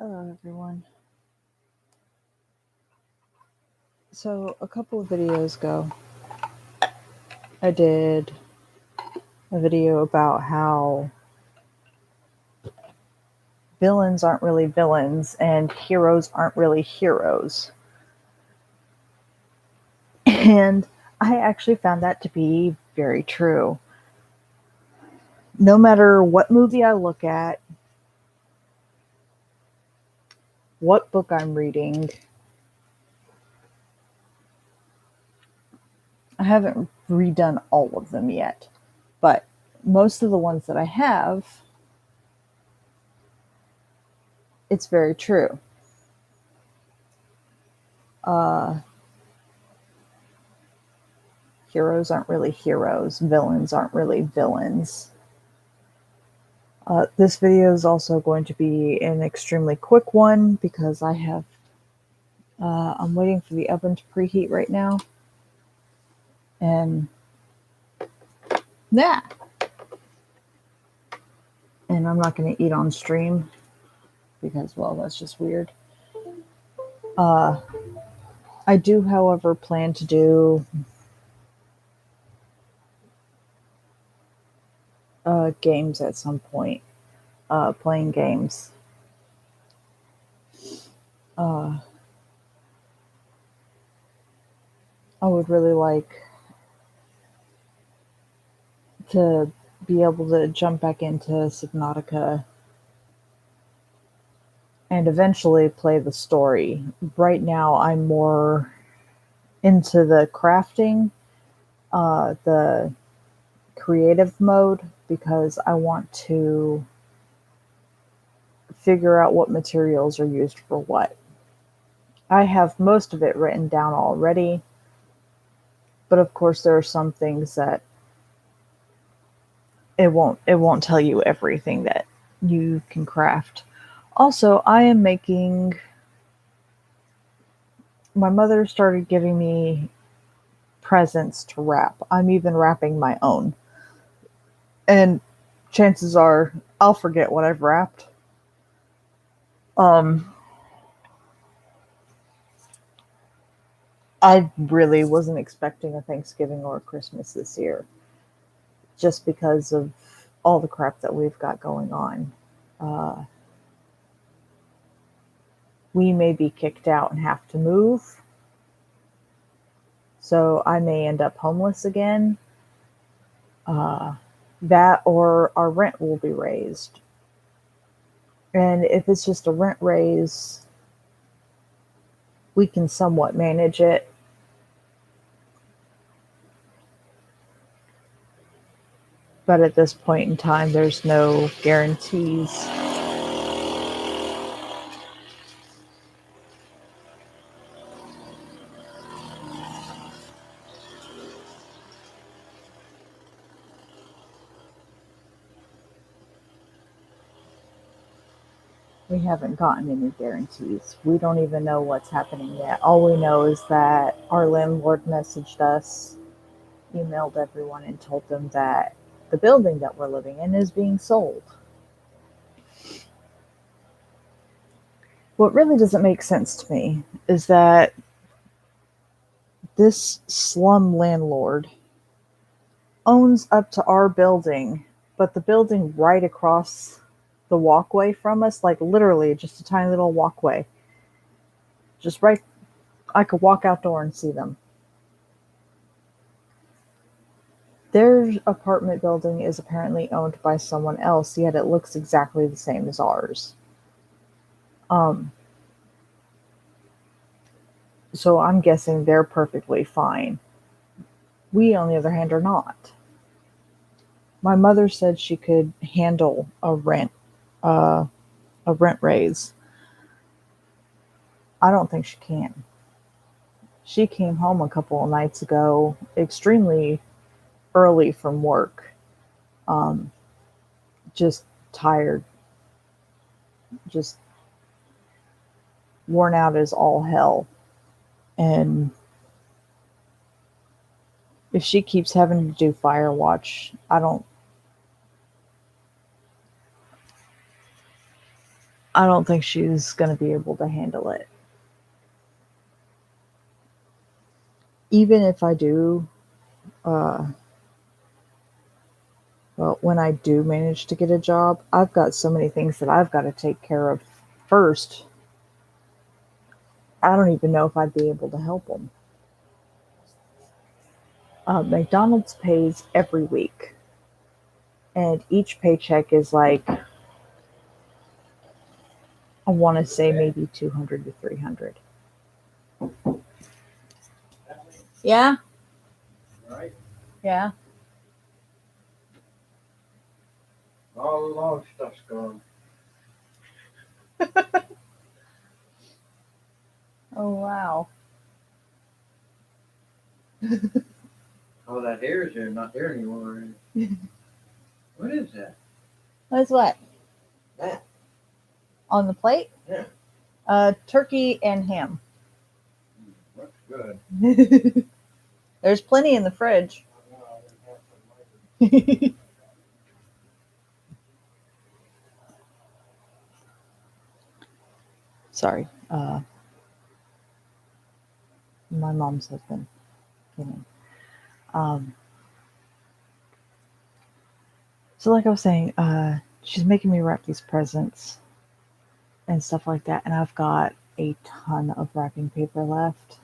Hello, everyone. So, a couple of videos ago, I did a video about how villains aren't really villains and heroes aren't really heroes. And I actually found that to be very true. No matter what movie I look at, what book I'm reading, I haven't redone all of them yet, but most of the ones that I have, it's very true. Uh, Heroes aren't really heroes, villains aren't really villains. This video is also going to be an extremely quick one because I'm waiting for the oven to preheat right now. And yeah, and I'm not going to eat on stream because, well, that's just weird. I do, however, plan to do games at some point, playing games. I would really like to be able to jump back into Subnautica and eventually play the story. Right now, I'm more into the crafting, the creative mode, because I want to figure out what materials are used for what. I have most of it written down already, but of course there are some things that it won't tell you everything that you can craft. Also, I am making my mother started giving me presents to wrap. I'm even wrapping my own. And chances are I'll forget what I've wrapped. Um, I really wasn't expecting a Thanksgiving or a Christmas this year, just because of all the crap that we've got going on. Uh, we may be kicked out and have to move, so I may end up homeless again. Uh, that or our rent will be raised. And if it's just a rent raise, we can somewhat manage it. But at this point in time, there's no guarantees. We haven't gotten any guarantees. We don't even know what's happening yet. All we know is that our landlord messaged us, emailed everyone, and told them that the building that we're living in is being sold. What really doesn't make sense to me is that this slum landlord owns up to our building, but the building right across the walkway from us, like literally just a tiny little walkway, just right, I could walk outdoor and see them. Their apartment building is apparently owned by someone else, yet it looks exactly the same as ours. Um, so I'm guessing they're perfectly fine. We, on the other hand, are not. My mother said she could handle uh, a rent raise. I don't think she can. She came home a couple of nights ago, extremely early from work, um, just tired, just worn out as all hell. And if she keeps having to do fire watch, I don't think she's going to be able to handle it. Even if I do, uh, well, when I do manage to get a job, I've got so many things that I've got to take care of first. I don't even know if I'd be able to help them. McDonald's pays every week, and each paycheck is like, I want to say maybe 200 to 300. Yeah, Right? yeah. All the long stuff's gone. Oh, wow. All that hair is there, not there anymore. What is that? What's what? That. On the plate? Yeah. Turkey and ham. Looks good. There's plenty in the fridge. Sorry. My mom's husband came in. Um, so, like I was saying, she's making me wrap these presents and stuff like that, and I've got a ton of wrapping paper left.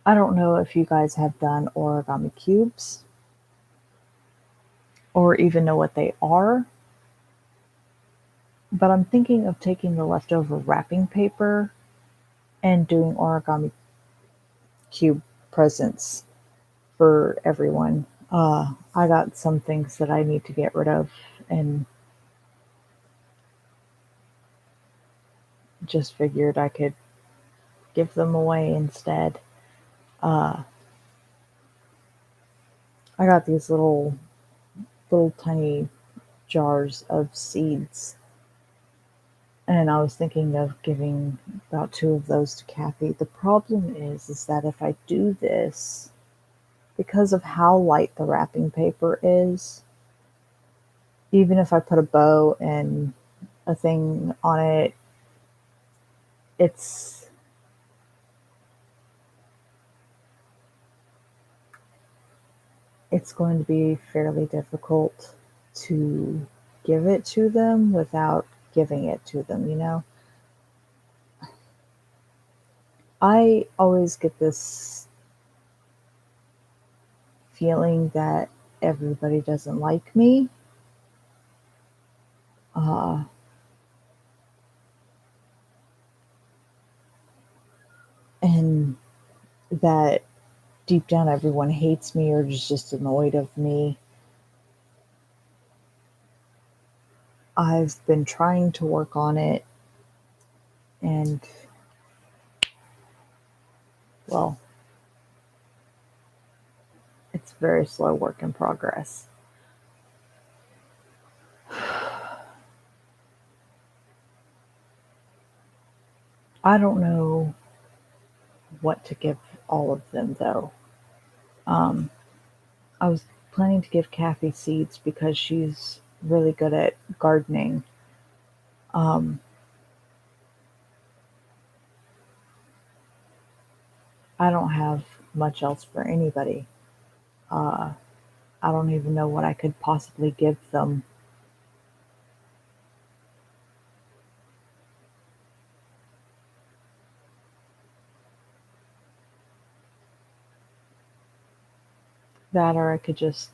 I don't know if you guys have done origami cubes or even know what they are, but I'm thinking of taking the leftover wrapping paper and doing origami cube presents for everyone. I got some things that I need to get rid of and just figured I could give them away instead. Uh, I got these little tiny jars of seeds, and I was thinking of giving about two of those to Kathy. The problem is that if I do this, because of how light the wrapping paper is, even if I put a bow and a thing on it, it's it's going to be fairly difficult to give it to them without giving it to them, you know? I always get this feeling that everybody doesn't like me. Uh, and that deep down everyone hates me or is just annoyed of me. I've been trying to work on it, and well, it's very slow work in progress. I don't know what to give all of them though. Um, I was planning to give Kathy seeds because she's really good at gardening. Um, I don't have much else for anybody. Uh, I don't even know what I could possibly give them. That or I could just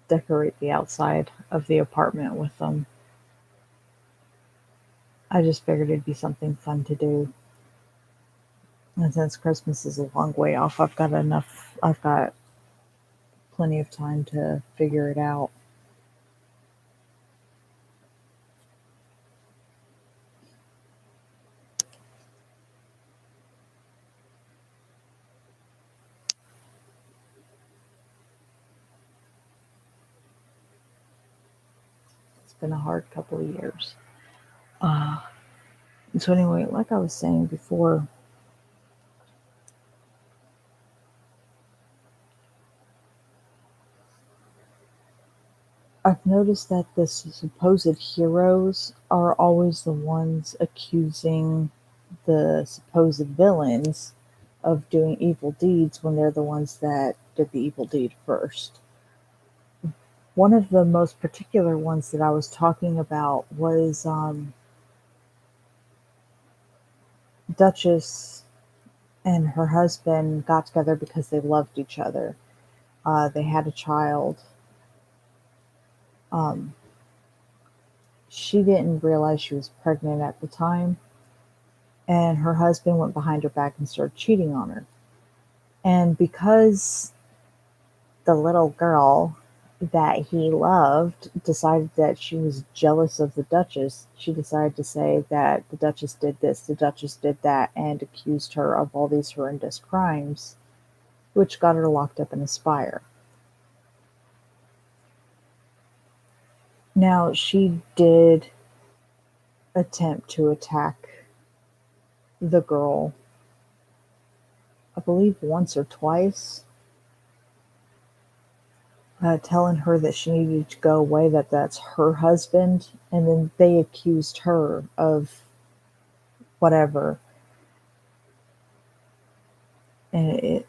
decorate the outside of the apartment with them. I just figured it'd be something fun to do. And since Christmas is a long way off, I've got plenty of time to figure it out. It's been a hard couple of years. Uh, so, anyway, like I was saying before, I've noticed that the supposed heroes are always the ones accusing the supposed villains of doing evil deeds when they're the ones that did the evil deed first. One of the most particular ones that I was talking about was Duchess and her husband got together because they loved each other. They had a child. Um, she didn't realize she was pregnant at the time, and her husband went behind her back and started cheating on her. And because the little girl that he loved decided that she was jealous of the Duchess, she decided to say that the Duchess did this, the Duchess did that, and accused her of all these horrendous crimes, which got her locked up in a spire. Now, she did attempt to attack the girl, I believe once or twice, telling her that she needed to go away, that that's her husband, and then they accused her of whatever. And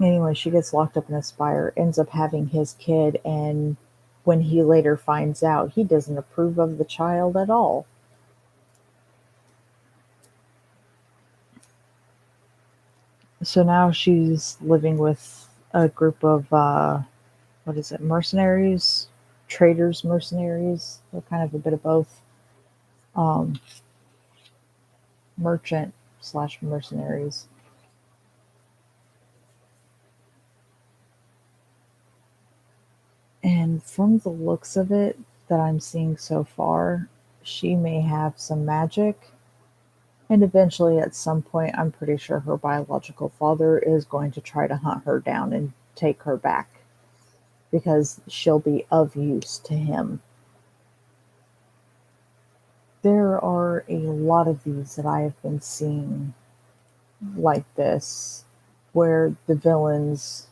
anyway, she gets locked up in a spire, ends up having his kid, and when he later finds out, he doesn't approve of the child at all. So now she's living with a group of what is it, mercenaries, traders, mercenaries. They're kind of a bit of both. Um, Merchant slash mercenaries. And from the looks of it that I'm seeing so far, she may have some magic. And eventually, at some point, I'm pretty sure her biological father is going to try to hunt her down and take her back because she'll be of use to him. There are a lot of these that I have been seeing like this, where the villains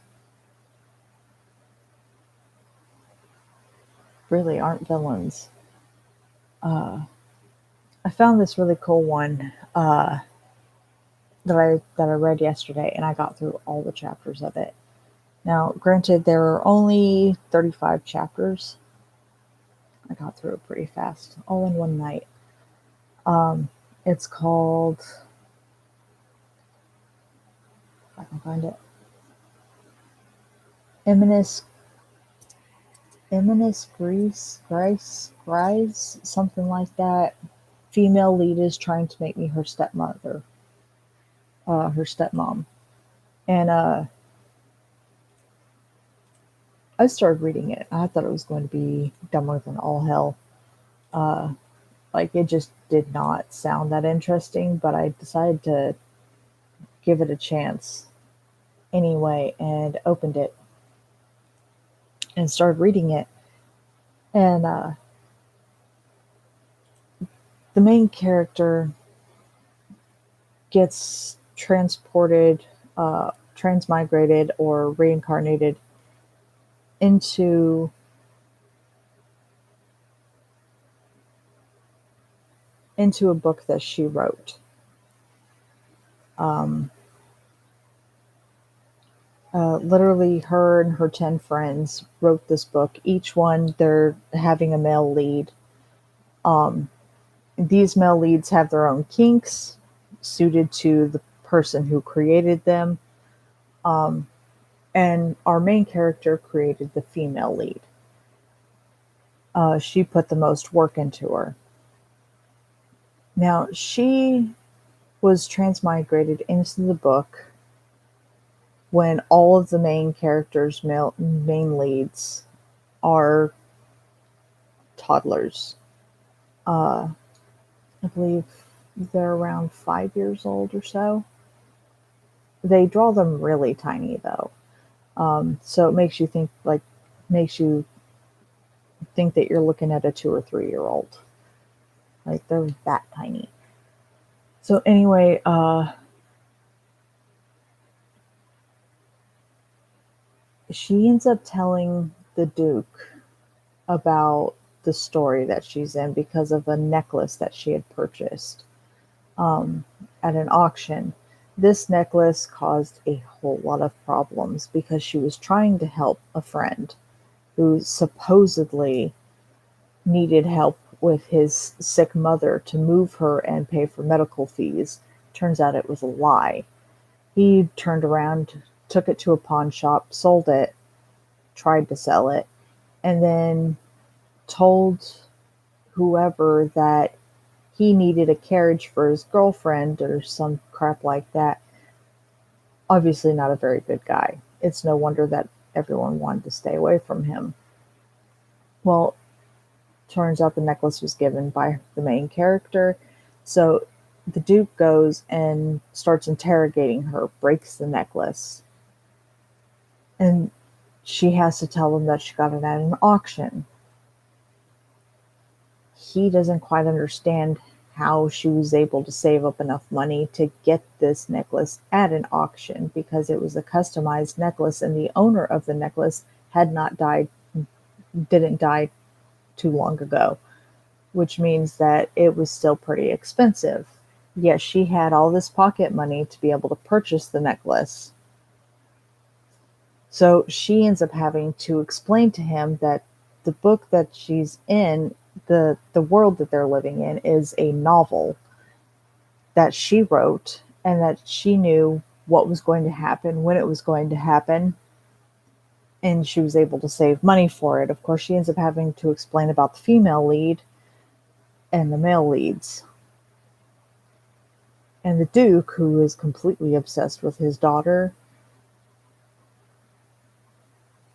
really aren't villains. Uh, I found this really cool one that I read yesterday, and I got through all the chapters of it. Now, granted, there are only 35 chapters. I got through it pretty fast, all in one night. It's called, if I can find it, Eminus Grace, something like that. Female lead is trying to make me her stepmother, her stepmom. And I started reading it. I thought it was going to be dumber than all hell. Uh, like, it just did not sound that interesting, but I decided to give it a chance anyway and opened it and started reading it. And the main character gets transported, transmigrated, or reincarnated into a book that she wrote. Um, Literally, her and her 10 friends wrote this book. Each one, they're having a male lead. Um, these male leads have their own kinks suited to the person who created them. Um, and our main character created the female lead. She put the most work into her. Now, she was transmigrated into the book when all of the main characters, main leads, are toddlers. Uh, I believe they're around 5 years old or so. They draw them really tiny though, so it makes you think that you're looking at a 2 or 3 year old. Like, they're that tiny. So anyway, she ends up telling the Duke about the story that she's in because of a necklace that she had purchased um, at an auction. This necklace caused a whole lot of problems because she was trying to help a friend who supposedly needed help with his sick mother to move her and pay for medical fees. Turns out it was a lie. He turned around, took it to a pawn shop, sold it, tried to sell it, and then told whoever that he needed a carriage for his girlfriend or some crap like that. Obviously, not a very good guy. It's no wonder that everyone wanted to stay away from him. Well, turns out the necklace was given by the main character. So the Duke goes and starts interrogating her, breaks the necklace, and she has to tell him that she got it at an auction. He doesn't quite understand how she was able to save up enough money to get this necklace at an auction because it was a customized necklace and the owner of the necklace had not died, didn't die too long ago, which means that it was still pretty expensive. Yet she had all this pocket money to be able to purchase the necklace. So she ends up having to explain to him that the book that she's in, the world that they're living in, is a novel that she wrote and that she knew what was going to happen, when it was going to happen, and she was able to save money for it. Of course, she ends up having to explain about the female lead and the male leads. And the Duke, who is completely obsessed with his daughter,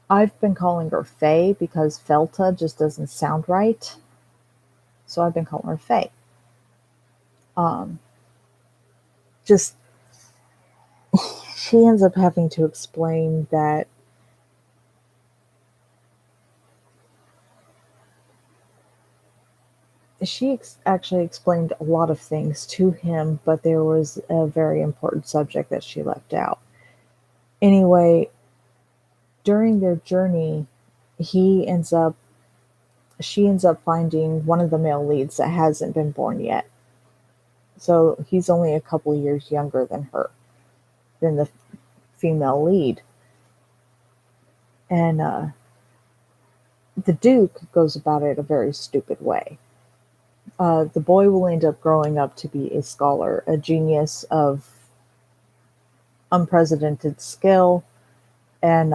I've been calling her Faye because Felta just doesn't sound right. So I've been calling her Faye. Um, just she ends up having to explain that actually explained a lot of things to him, but there was a very important subject that she left out. Anyway, during their journey, he ends up she ends up finding one of the male leads that hasn't been born yet. So he's only a couple of years younger than her, than the female lead. And the Duke goes about it a very stupid way. The boy will end up growing up to be a scholar, a genius of unprecedented skill, and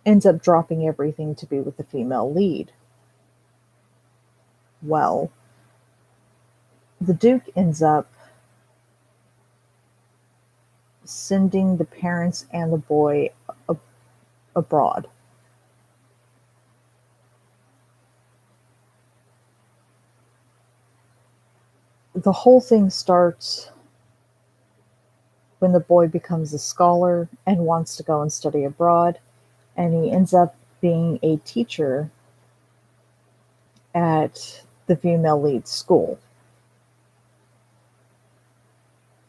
ends up dropping everything to be with the female lead. Well, the Duke ends up sending the parents and the boy abroad. The whole thing starts when the boy becomes a scholar and wants to go and study abroad, and he ends up being a teacher at the female lead school.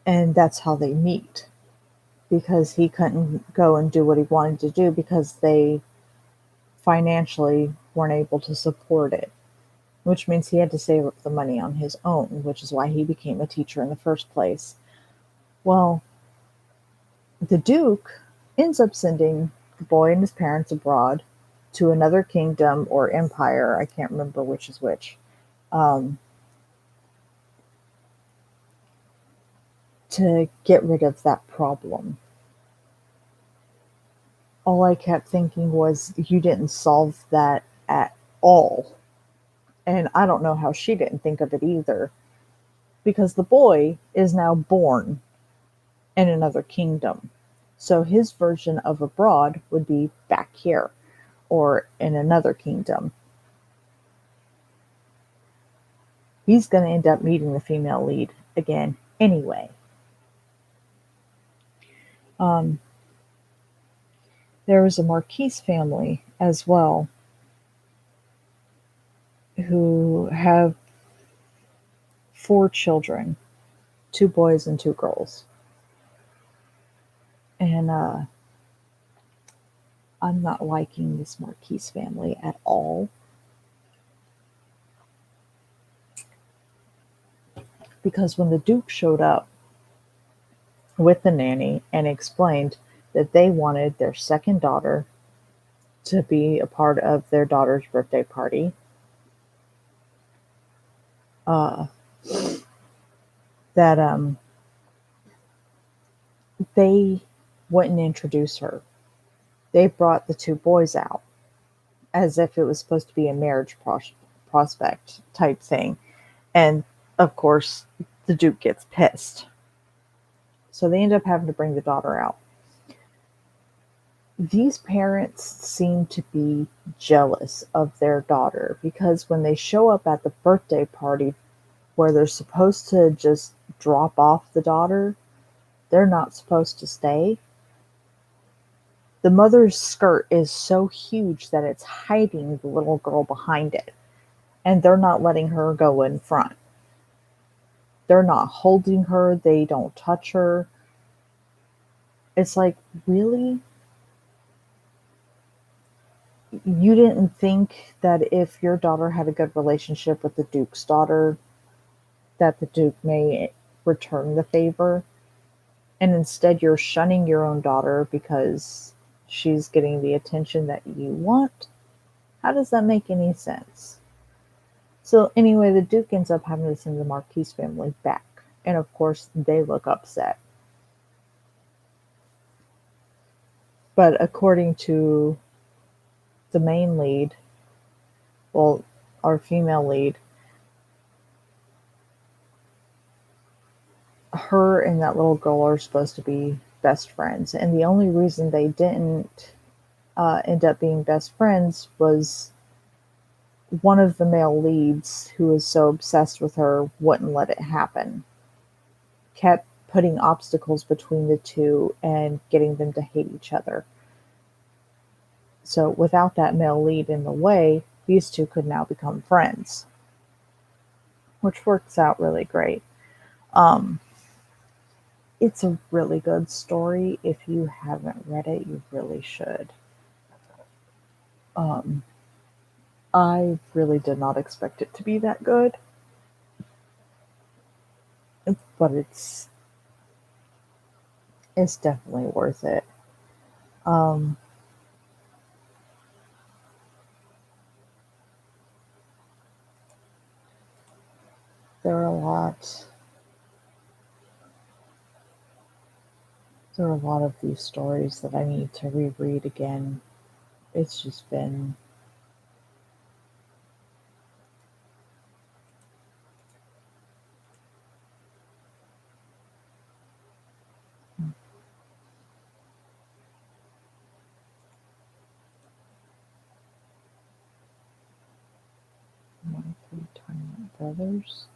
And that's how they meet, because he couldn't go and do what he wanted to do because they financially weren't able to support it, which means he had to save up the money on his own, which is why he became a teacher in the first place. Well, the Duke ends up sending the boy and his parents abroad to another kingdom or empire. I can't remember which is which. To get rid of that problem. All I kept thinking was, you didn't solve that at all. And I don't know how she didn't think of it either. Because the boy is now born in another kingdom. So his version of abroad would be back here or in another kingdom. He's going to end up meeting the female lead again anyway. There was a Marquise family as well who have 4 children, 2 boys and 2 girls. And I'm not liking this Marquise family at all because when the Duke showed up with the nanny and explained that they wanted their second daughter to be a part of their daughter's birthday party, uh, that they wouldn't introduce her. They brought the two boys out as if it was supposed to be a marriage prospect type thing. And of course, the Duke gets pissed. So they end up having to bring the daughter out. These parents seem to be jealous of their daughter because when they show up at the birthday party where they're supposed to just drop off the daughter, they're not supposed to stay. The mother's skirt is so huge that it's hiding the little girl behind it, and they're not letting her go in front. They're not holding her, they don't touch her. It's like, really? You didn't think that if your daughter had a good relationship with the Duke's daughter, that the Duke may return the favor? And instead, you're shunning your own daughter because she's getting the attention that you want? How does that make any sense? So, anyway, the Duke ends up having to send the Marquise family back. And of course, they look upset. But according to the main lead, well, our female lead, her and that little girl are supposed to be best friends. And the only reason they didn't end up being best friends was one of the male leads, who was so obsessed with her, wouldn't let it happen. Kept putting obstacles between the two and getting them to hate each other. So without that male lead in the way, these two could now become friends, which works out really great. Um, it's a really good story. If you haven't read it, you really should. Um, I really did not expect it to be that good, but it's definitely worth it. Um, there are a lot there are a lot of these stories that I need to reread again. It's just been 1 3 Twilight Brothers.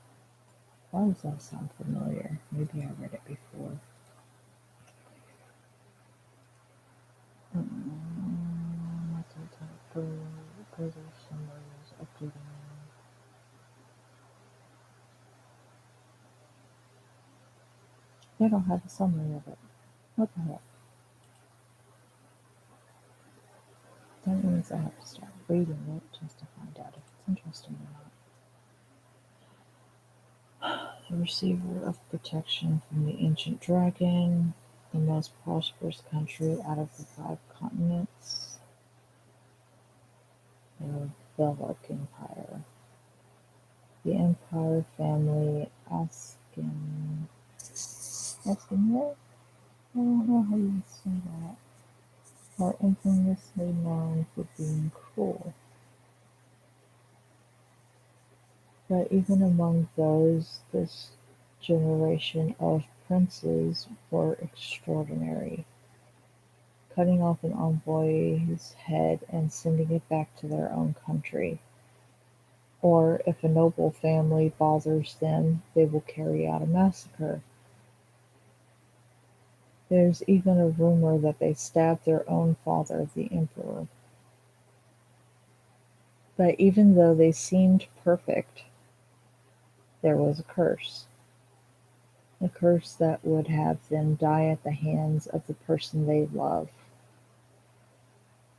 Why does that sound familiar? Maybe I read it before. Brothers summaries updating. They don't have a summary of it. What the heck? That means I have to start reading it just to find out if it's interesting or not. The receiver of protection from the ancient dragon, the most prosperous country out of the 5 continents, the Belloc Empire. The Empire family Askin, I don't know how you say that, are infamously known for being cruel. But even among those, this generation of princes were extraordinary, cutting off an envoy's head and sending it back to their own country. Or if a noble family bothers them, they will carry out a massacre. There's even a rumor that they stabbed their own father, the emperor. But even though they seemed perfect, there was a curse that would have them die at the hands of the person they love.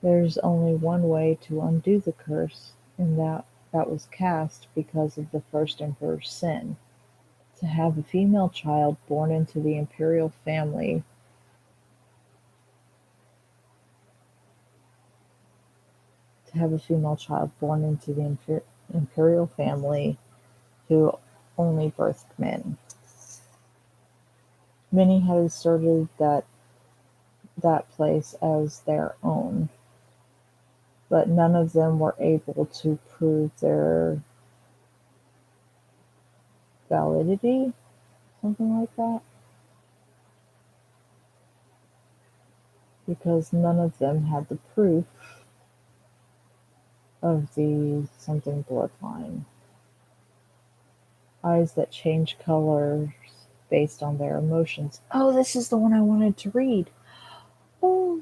There's only one way to undo the curse, and that was cast because of the first emperor's sin. To have a female child born into the imperial family to have a female child born into the imperial family who only birthed men. Many had asserted that place as their own, but none of them were able to prove their validity, something like that, because none of them had the proof of the something bloodline. Eyes that change colors based on their emotions. Oh, this is the one I wanted to read. Oh,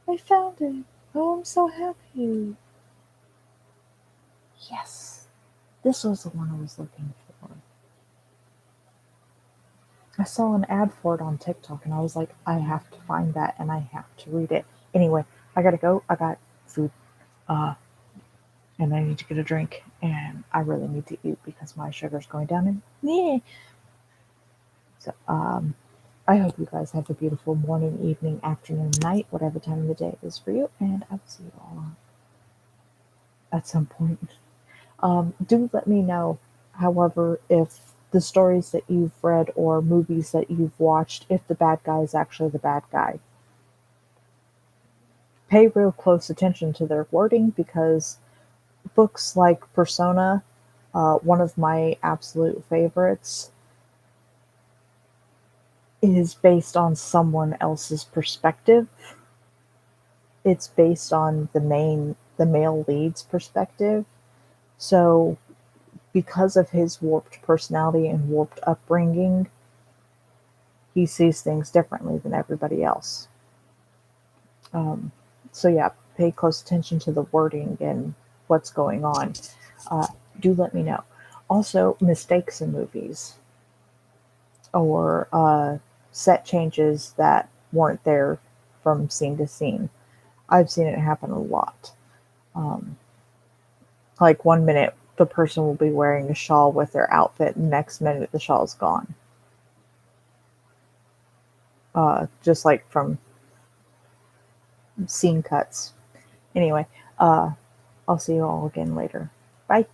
I found it. Oh, I'm so happy. Yes, this was the one I was looking for. I saw an ad for it on TikTok and I was like, I have to find that and I have to read it. Anyway, I gotta go. I got food. And I need to get a drink and I really need to eat because my sugar's going down and yeah. So I hope you guys have a beautiful morning, evening, afternoon, night, whatever time of the day it is for you, and I will see you all at some point. Do let me know, however, if the stories that you've read or movies that you've watched, if the bad guy is actually the bad guy. Pay real close attention to their wording because books like Persona, one of my absolute favorites, is based on someone else's perspective. It's based on the male lead's perspective. So because of his warped personality and warped upbringing, he sees things differently than everybody else. Um, so yeah, pay close attention to the wording and what's going on. Uh, do let me know. Also, mistakes in movies or set changes that weren't there from scene to scene. I've seen it happen a lot. Um, like one minute the person will be wearing a shawl with their outfit, and the next minute the shawl's gone. Just like from scene cuts. Anyway, I'll see you all again later. Bye.